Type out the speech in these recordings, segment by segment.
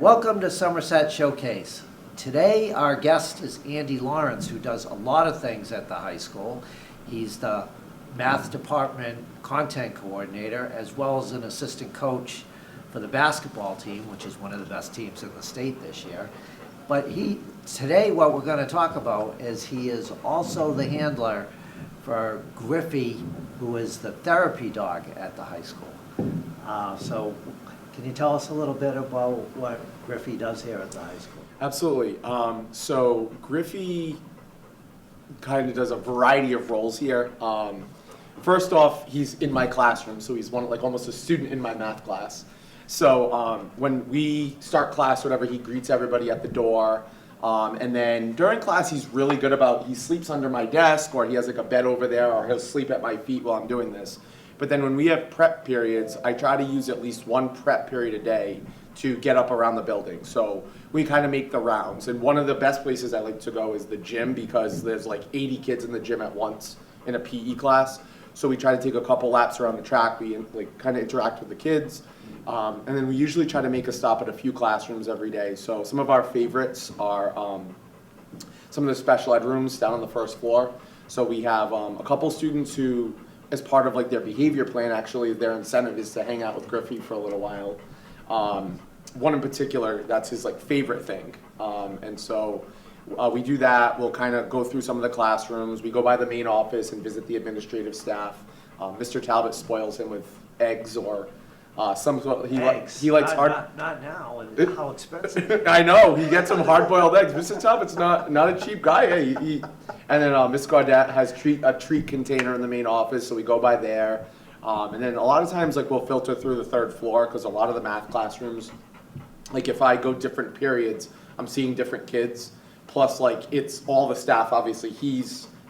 Welcome to Somerset Showcase. Today our guest is Andy Laurence, who does a lot of things at the high school. He's the math department content coordinator as well as an assistant coach for the basketball team, which is one of the best teams in the state this year. But today what we're going to talk about is he is also the handler for Griffy, who is the therapy dog at the high school. So can you tell us a little bit about what Griffy does here at the high school? Absolutely. So Griffy kind of does a variety of roles here. First off, he's in my classroom, so he's almost a student in my math class. So when we start class, whatever, he greets everybody at the door. And then during class, he's really good he sleeps under my desk, or he has like a bed over there, or he'll sleep at my feet while I'm doing this. But then when we have prep periods, I try to use at least one prep period a day to get up around the building. So we kind of make the rounds. And one of the best places I like to go is the gym, because there's like 80 kids in the gym at once in a PE class. So we try to take a couple laps around the track. We kind of interact with the kids. And then we usually try to make a stop at a few classrooms every day. So some of our favorites are some of the special ed rooms down on the first floor. So we have a couple students who, as part of their behavior plan, actually their incentive is to hang out with Griffy for a little while. One in particular, that's his favorite thing. And so we do that. We'll kind of go through some of the classrooms. We go by the main office and visit the administrative staff. Mr. Talbot spoils him with eggs or he likes hard. Not now, and how expensive. I know, he gets some hard-boiled eggs. Mr. Talbot's not a cheap guy. And then Miss Gaudette has a treat container in the main office, so we go by there. And then a lot of times, we'll filter through the third floor, because a lot of the math classrooms, if I go different periods, I'm seeing different kids. Plus, it's all the staff. Obviously,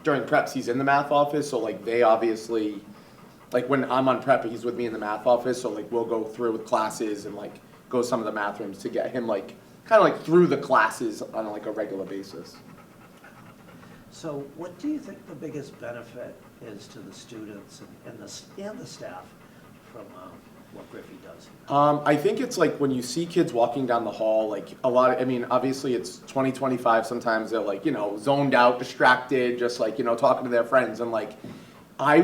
during preps, he's in the math office, so they obviously. When I'm on prep, he's with me in the math office, so we'll go through with classes and go some of the math rooms to get him kind of through the classes on a regular basis. So what do you think the biggest benefit is to the students and the staff from what Griffy does? I think it's when you see kids walking down the hall, obviously it's 2025, sometimes they're zoned out, distracted, just talking to their friends, and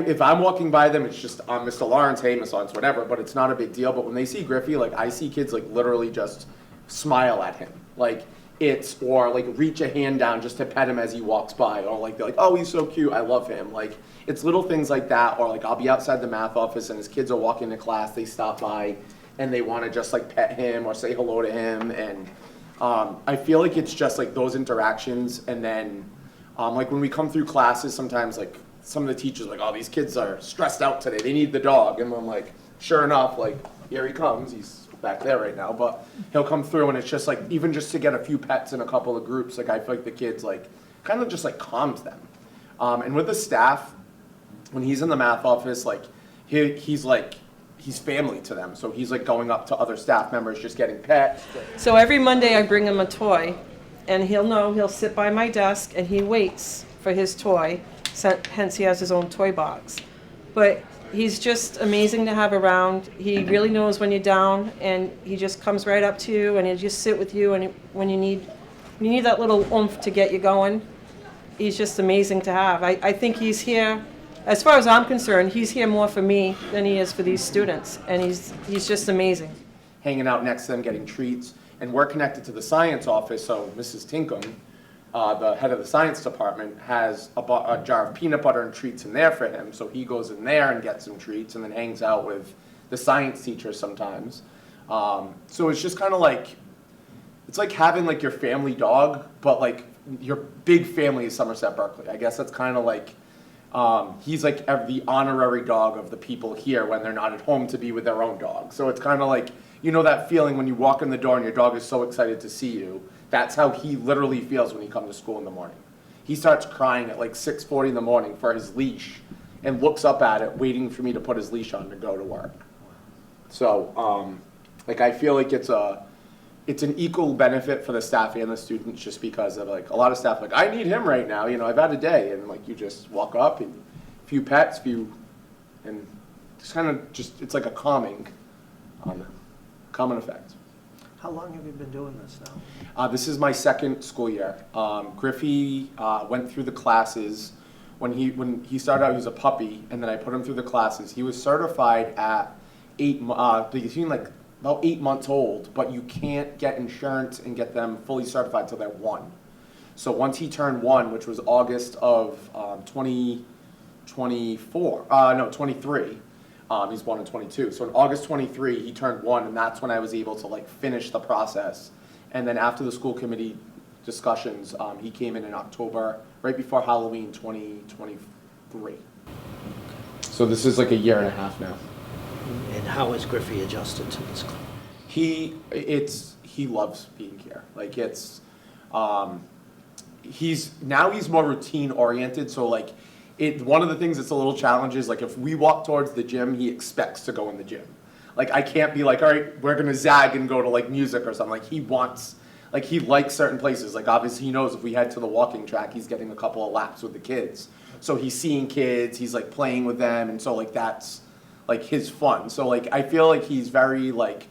if I'm walking by them, it's just, Mr. Laurence, hey, Miss Laurence, whatever, but it's not a big deal. But when they see Griffy, I see kids, literally just smile at him. Or reach a hand down just to pet him as he walks by. Or, they're oh, he's so cute, I love him. It's little things like that. Or, I'll be outside the math office and his kids are walking to class, they stop by and they want to just, pet him or say hello to him. And I feel it's just, those interactions. And then, when we come through classes, sometimes, some of the teachers are oh, these kids are stressed out today, they need the dog. And I'm sure enough, here he comes, he's back there right now, but he'll come through, and it's just even just to get a few pets in a couple of groups, I feel the kids kind of just calms them. And with the staff, when he's in the math office, he's family to them, so he's going up to other staff members, just getting pets. So every Monday I bring him a toy, and he'll sit by my desk and he waits for his toy. Hence he has his own toy box. But he's just amazing to have around. He really knows when you're down, and he just comes right up to you and he'll just sit with you, and when you need that little oomph to get you going, he's just amazing to have. I think he's here, as far as I'm concerned, he's here more for me than he is for these students, and he's just amazing. Hanging out next to them, getting treats, and we're connected to the science office, so Mrs. Tinkham, the head of the science department, has a jar of peanut butter and treats in there for him. So he goes in there and gets some treats and then hangs out with the science teacher sometimes. So it's just kind of it's like having your family dog, but your big family is Somerset Berkeley. I guess that's kind of he's the honorary dog of the people here when they're not at home to be with their own dog. So it's kind of that feeling when you walk in the door and your dog is so excited to see you. That's how he literally feels when he comes to school in the morning. He starts crying at 6:40 in the morning for his leash and looks up at it, waiting for me to put his leash on to go to work. So, I feel it's an equal benefit for the staff and the students, just because of a lot of staff I need him right now, I've had a day, and you just walk up and a few pets, and just kind of it's a calming effect. How long have you been doing this now? This is my second school year. Griffy went through the classes. When he started out, he was a puppy, and then I put him through the classes. He was certified at like about 8 months old, but you can't get insurance and get them fully certified until they're 1. So once he turned 1, which was August of 23. He's born in 22. So in August 23, he turned 1, and that's when I was able to like finish the process. And then after the school committee discussions, he came in October, right before Halloween 2023. So this is like a year and a half now. And how has Griffey adjusted to this club? He loves being here. Like he's more routine oriented. So like one of the things that's a little challenge is like if we walk towards the gym, he expects to go in the gym. Like I can't be like, all right, we're gonna zag and go to like music or something. Like he likes certain places. Like obviously he knows if we head to the walking track, he's getting a couple of laps with the kids. So he's seeing kids, he's like playing with them, and so like that's like his fun. So like I feel like he's very like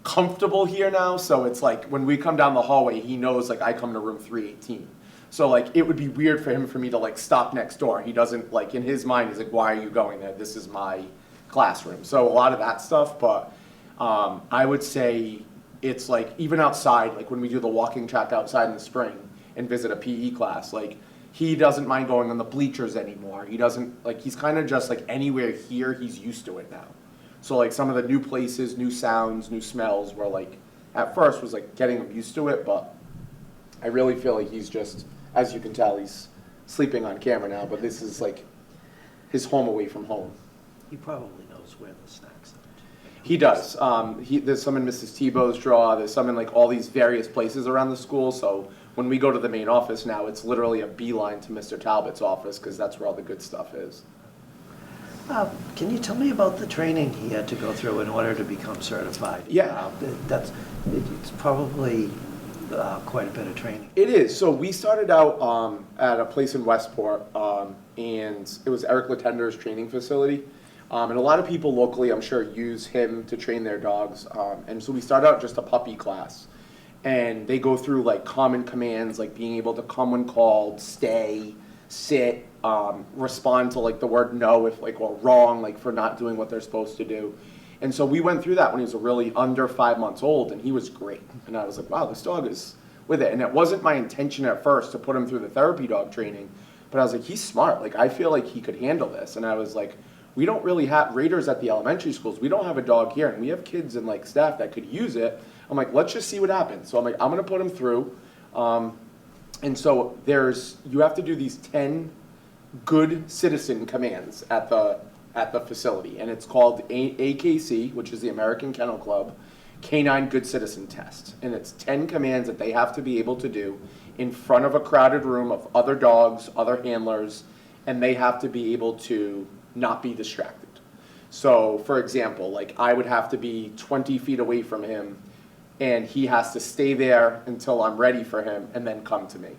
comfortable here now. So it's like when we come down the hallway, he knows like I come to room 318. So like it would be weird for me to like stop next door. He doesn't like, in his mind he's like, why are you going there? This is my classroom. So a lot of that stuff, but I would say it's like even outside, like when we do the walking track outside in the spring and visit a PE class, like he doesn't mind going on the bleachers anymore. He doesn't, like, he's kind of just like anywhere here, he's used to it now. So like some of the new places, new sounds, new smells were like, at first was like getting him used to it, but I really feel like he's just, as you can tell, he's sleeping on camera now, but this is like his home away from home. He probably knows where the snacks are. He does. There's some in Mrs. Tebow's drawer, there's some in like all these various places around the school, so when we go to the main office now, it's literally a beeline to Mr. Talbot's office because that's where all the good stuff is. Can you tell me about the training he had to go through in order to become certified? Yeah. It's probably quite a bit of training. It is. So we started out at a place in Westport, and it was Eric Latender's training facility. And a lot of people locally, I'm sure, use him to train their dogs. And so we started out just a puppy class. And they go through like common commands, like being able to come when called, stay, sit, respond to like the word no if like or wrong, like for not doing what they're supposed to do. And so we went through that when he was really under 5 months old, and he was great. And I was like, wow, this dog is with it. And it wasn't my intention at first to put him through the therapy dog training, but I was like, he's smart. Like I feel like he could handle this. And I was like, we don't really have raters at the elementary schools. We don't have a dog here, and we have kids and like staff that could use it. I'm like, let's just see what happens. So I'm like, I'm gonna put him through. And so you have to do these 10 good citizen commands at the facility, and it's called AKC, which is the American Kennel Club Canine Good Citizen Test. And it's 10 commands that they have to be able to do in front of a crowded room of other dogs, other handlers, and they have to be able to not be distracted. So for example, like I would have to be 20 feet away from him, and he has to stay there until I'm ready for him and then come to me.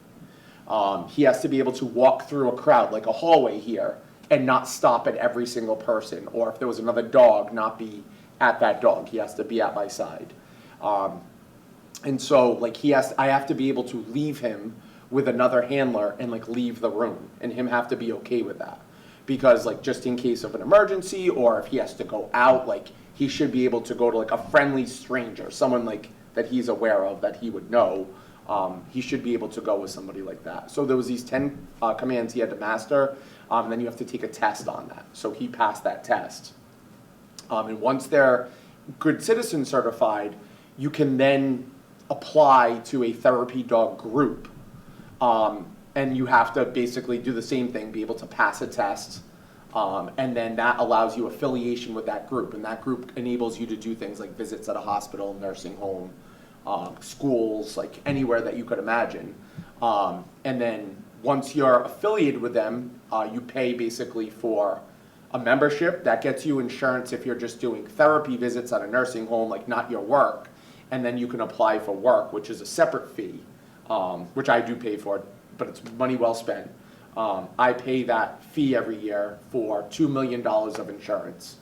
He has to be able to walk through a crowd, like a hallway here, and not stop at every single person, or if there was another dog, not be at that dog. He has to be at my side. And so like I have to be able to leave him with another handler and like leave the room, and him have to be okay with that. Because like just in case of an emergency, or if he has to go out, like he should be able to go to like a friendly stranger, someone like that he's aware of, that he would know. He should be able to go with somebody like that. So there was these 10 commands he had to master, and then you have to take a test on that. So he passed that test. And once they're good citizen certified, you can then apply to a therapy dog group. And you have to basically do the same thing, be able to pass a test, and then that allows you affiliation with that group, and that group enables you to do things like visits at a hospital, nursing home, schools, like anywhere that you could imagine. And then once you're affiliated with them, you pay basically for a membership that gets you insurance if you're just doing therapy visits at a nursing home, like not your work, and then you can apply for work, which is a separate fee, which I do pay for, but it's money well spent. I pay that fee every year for $2 million of insurance.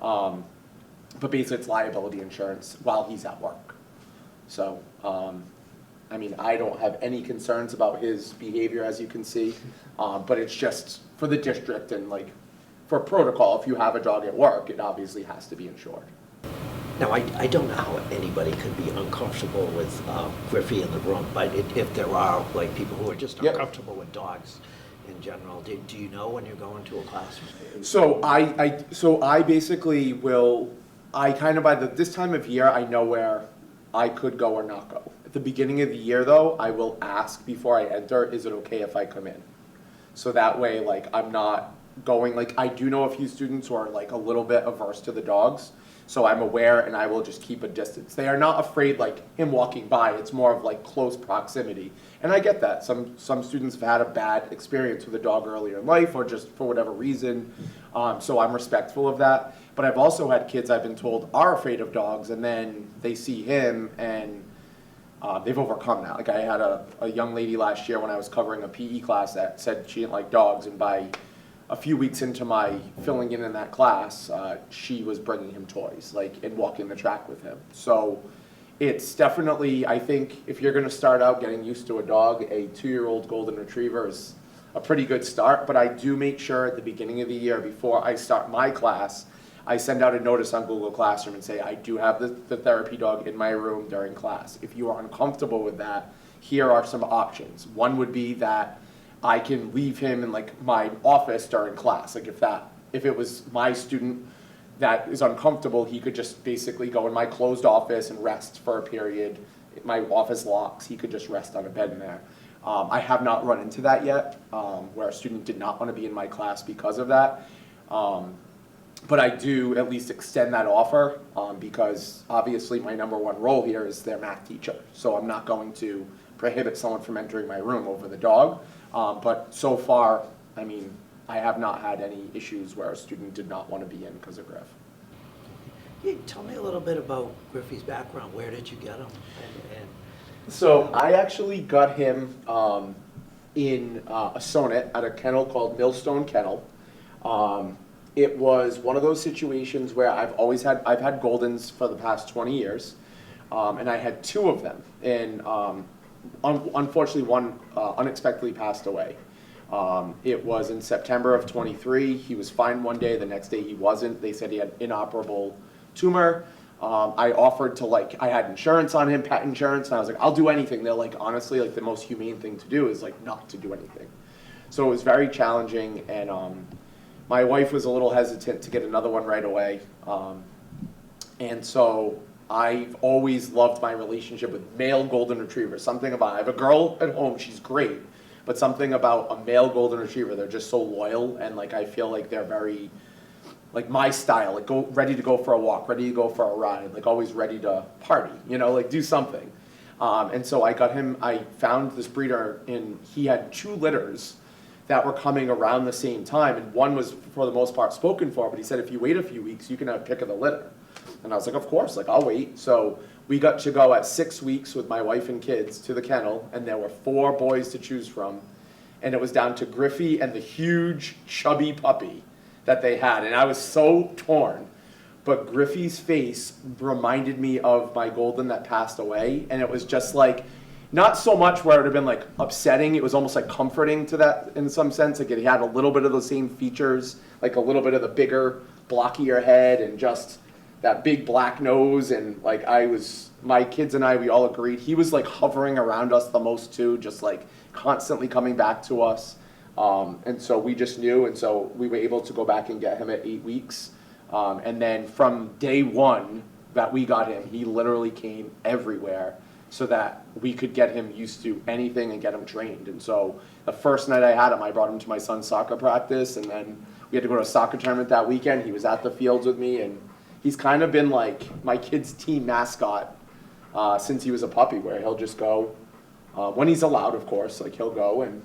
But basically it's liability insurance while he's at work. So, I mean, I don't have any concerns about his behavior, as you can see, but it's just for the district and like for protocol, if you have a dog at work, it obviously has to be insured. Now, I don't know how anybody could be uncomfortable with Griffey in the room, but if there are, like, people who are just Yep. uncomfortable with dogs in general, do you know when you're going to a classroom? So I basically will, I kind of by this time of year, I know where I could go or not go. At the beginning of the year though, I will ask before I enter, is it okay if I come in? So that way, like, I'm not going, like, I do know a few students who are like a little bit averse to the dogs. So I'm aware and I will just keep a distance. They are not afraid like him walking by, it's more of like close proximity. And I get that, some students have had a bad experience with a dog earlier in life or just for whatever reason. So I'm respectful of that. But I've also had kids I've been told are afraid of dogs and then they see him and they've overcome that. Like I had a young lady last year when I was covering a PE class that said she didn't like dogs, and by a few weeks into my filling in that class, she was bringing him toys, like, and walking the track with him. So it's definitely, I think, if you're gonna start out getting used to a dog, a 2-year-old golden retriever is a pretty good start, but I do make sure at the beginning of the year, before I start my class, I send out a notice on Google Classroom and say, I do have the therapy dog in my room during class. If you are uncomfortable with that, here are some options. One would be that I can leave him in like my office during class. Like if it was my student that is uncomfortable, he could just basically go in my closed office and rest for a period. My office locks, he could just rest on a bed in there. I have not run into that yet, where a student did not want to be in my class because of that. But I do at least extend that offer, because obviously my #1 role here is their math teacher. So I'm not going to prohibit someone from entering my room over the dog. But so far, I mean, I have not had any issues where a student did not want to be in because of Griff. Yeah, tell me a little bit about Griffey's background. Where did you get him? So I actually got him in a sonnet at a kennel called Millstone Kennel. It was one of those situations where I've had Goldens for the past 20 years, and I had 2 of them, and unfortunately one unexpectedly passed away. It was in September of 23. He was fine one day, the next day he wasn't. They said he had inoperable tumor. I offered to, like, I had insurance on him, pet insurance, and I was like, I'll do anything. They're like, honestly, like, the most humane thing to do is like not to do anything. So it was very challenging, and my wife was a little hesitant to get another one right away. And so I've always loved my relationship with male golden retrievers. Something about, I have a girl at home, she's great, but something about a male golden retriever, they're just so loyal, and like I feel like they're very, like my style, like ready to go for a walk, ready to go for a ride, like always ready to party, you know, like do something. And so I got him, I found this breeder, and he had 2 litters that were coming around the same time, and one was for the most part spoken for, but he said if you wait a few weeks, you can have a pick of the litter. And I was like, of course, like I'll wait. So we got to go at 6 weeks with my wife and kids to the kennel, and there were 4 boys to choose from, and it was down to Griffy and the huge chubby puppy that they had, and I was so torn. But Griffey's face reminded me of my golden that passed away, and it was just like, not so much where it would have been like upsetting, it was almost like comforting to that in some sense. Like it had a little bit of the same features, like a little bit of the bigger, blockier head and just that big black nose. And like my kids and I, we all agreed, he was like hovering around us the most too, just like constantly coming back to us. And so we just knew, and so we were able to go back and get him at 8 weeks. And then from day 1 that we got him, he literally came everywhere, so that we could get him used to anything and get him trained. And so the first night I had him, I brought him to my son's soccer practice, and then we had to go to a soccer tournament that weekend. He was at the fields with me, and he's kind of been like my kid's team mascot since he was a puppy, where he'll just go, when he's allowed, of course, like he'll go and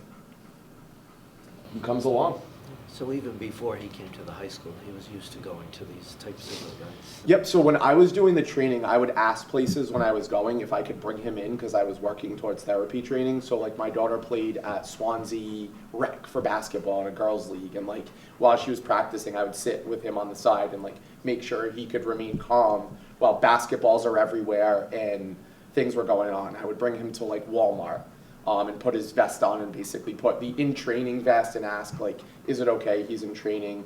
he comes along. So even before he came to the high school, he was used to going to these types of events? Yep, so when I was doing the training, I would ask places when I was going if I could bring him in, because I was working towards therapy training. So like my daughter played at Swansea Rec for basketball in a girls' league, and like while she was practicing, I would sit with him on the side and like make sure he could remain calm while basketballs are everywhere and things were going on. I would bring him to like Walmart and put his vest on and basically put the in training vest and ask like, is it okay? He's in training.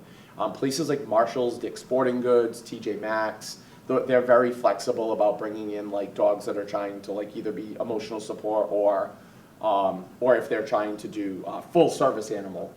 Places like Marshall's, Dick's Sporting Goods, TJ Maxx, they're very flexible about bringing in like dogs that are trying to like either be emotional support or if they're trying to do full service animal.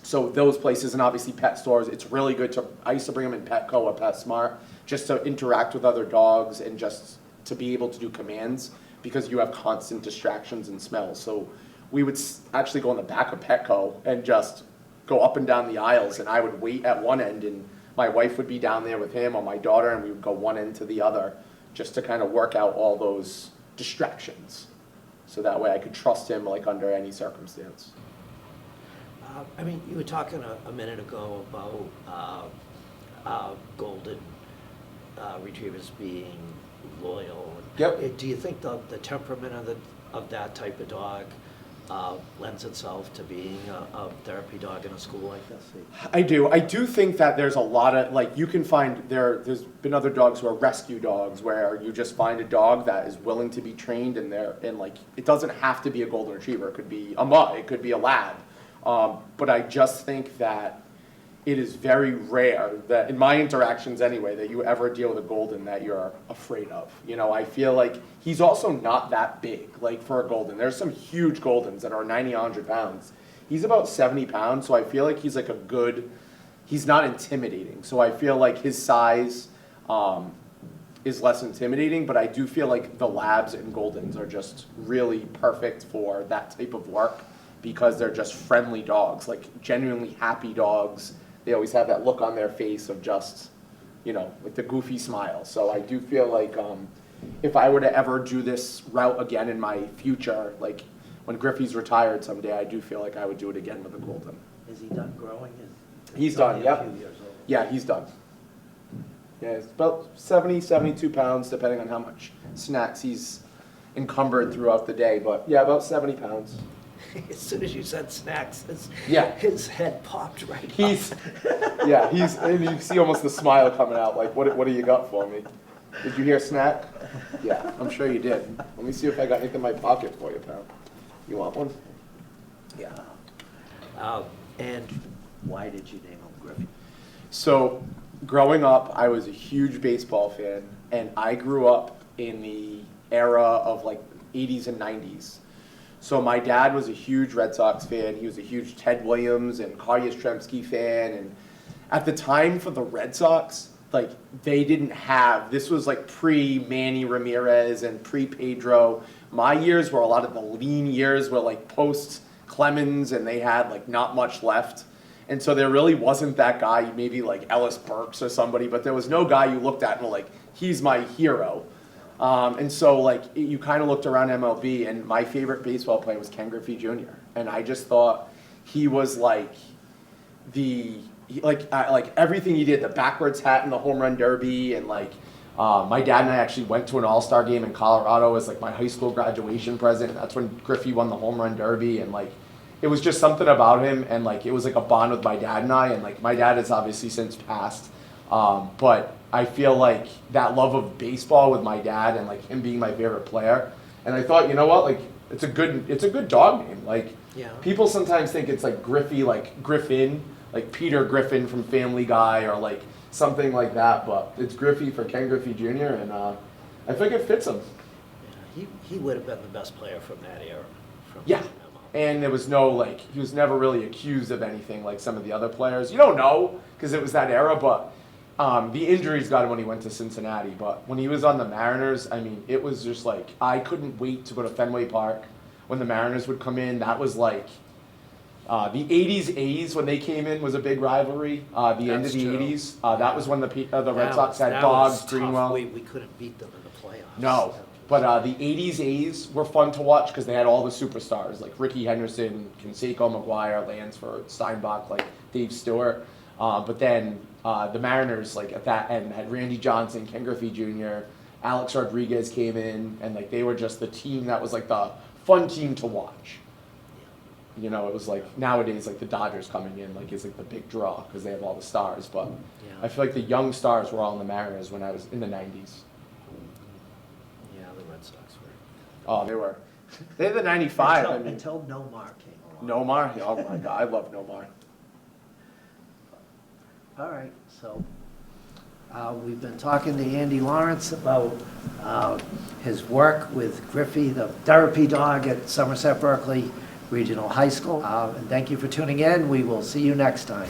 So those places, and obviously pet stores, it's really good to, I used to bring them in Petco or PetSmart just to interact with other dogs and just to be able to do commands because you have constant distractions and smells. So we would actually go in the back of Petco and just go up and down the aisles, and I would wait at one end and my wife would be down there with him or my daughter, and we would go one end to the other just to kind of work out all those distractions. So that way I could trust him like under any circumstance. I mean, you were talking a minute ago about golden retrievers being loyal. Yep. Do you think the temperament of that type of dog lends itself to being a therapy dog in a school like this? I do. I do think that there's a lot of, like, you can find, there's been other dogs who are rescue dogs where you just find a dog that is willing to be trained and like, it doesn't have to be a golden retriever. It could be a mutt, it could be a lab. But I just think that it is very rare that, in my interactions anyway, that you ever deal with a golden that you're afraid of. You know, I feel like he's also not that big, like for a golden. There's some huge goldens that are 90, 100 pounds. He's about 70 pounds, so I feel like he's like a good, he's not intimidating. So I feel like his size is less intimidating, but I do feel like the labs and goldens are just really perfect for that type of work because they're just friendly dogs, like genuinely happy dogs. They always have that look on their face of just, you know, like the goofy smile. So I do feel like if I were to ever do this route again in my future, like when Griffey's retired someday, I do feel like I would do it again with a golden. Is he done growing? He's done, only yep. a few years old. Yeah, he's done. Yeah, it's about 70, 72 pounds, depending on how much snacks he's encumbered throughout the day. But yeah, about 70 pounds. As soon as you said snacks, Yeah. his head popped right up. And you see almost the smile coming out, like, what do you got for me? Did you hear snack? Yeah, I'm sure you did. Let me see if I got anything in my pocket for you, pal. You want one? Yeah. And Why did you name him Griffy? So, growing up, I was a huge baseball fan, and I grew up in the era of like 80s and 90s. So my dad was a huge Red Sox fan. He was a huge Ted Williams and Carl Yastrzemski fan. And at the time for the Red Sox, like they didn't have, this was like pre-Manny Ramirez and pre-Pedro. My years were a lot of the lean years were like post-Clemens, and they had like not much left. And so there really wasn't that guy, maybe like Ellis Burks or somebody, but there was no guy you looked at and were like, he's my hero. And so like you kind of looked around MLB, and my favorite baseball player was Ken Griffey Jr. And I just thought he was like like everything he did, the backwards hat and the home run derby, and like my dad and I actually went to an all-star game in Colorado as like my high school graduation present. That's when Griffey won the home run derby, and like it was just something about him, and like it was like a bond with my dad and I, and like my dad has obviously since passed, but I feel like that love of baseball with my dad and like him being my favorite player. And I thought, you know what, like it's a good dog name. Like yeah. People sometimes think it's like Griffey, like Griffin, like Peter Griffin from Family Guy or like something like that. But it's Griffey for Ken Griffey Jr. and I think it fits him. Yeah, he would have been the best player from that era. Yeah. And there was no, like, he was never really accused of anything like some of the other players. You don't know because it was that era, but the injuries got him when he went to Cincinnati, but when he was on the Mariners, I mean, it was just like, I couldn't wait to go to Fenway Park when the Mariners would come in. That was like, the 80s A's when they came in was a big rivalry. The end of the 80s, that was when the Red Sox had Dogs, Greenwell. We couldn't beat them in the playoffs. No, but the 80s A's were fun to watch because they had all the superstars, like Ricky Henderson, Canseco, McGuire, Lansford, Steinbach, like Dave Stewart. But then the Mariners, like at that end, had Randy Johnson, Ken Griffey Jr., Alex Rodriguez came in, and like they were just the team that was like the fun team to watch. You know, it was like nowadays, like the Dodgers coming in, like is like the big draw because they have all the stars. But Yeah. I feel like the young stars were all in the Mariners when I was in the 90s. Red Sox were. Oh, they were. They had the 95. I mean, Until Nomar came along. Nomar. Oh my God, I love Nomar. All right, so we've been talking to Andy Laurence about his work with Griffey, the therapy dog at Somerset Berkeley Regional High School. And thank you for tuning in. We will see you next time.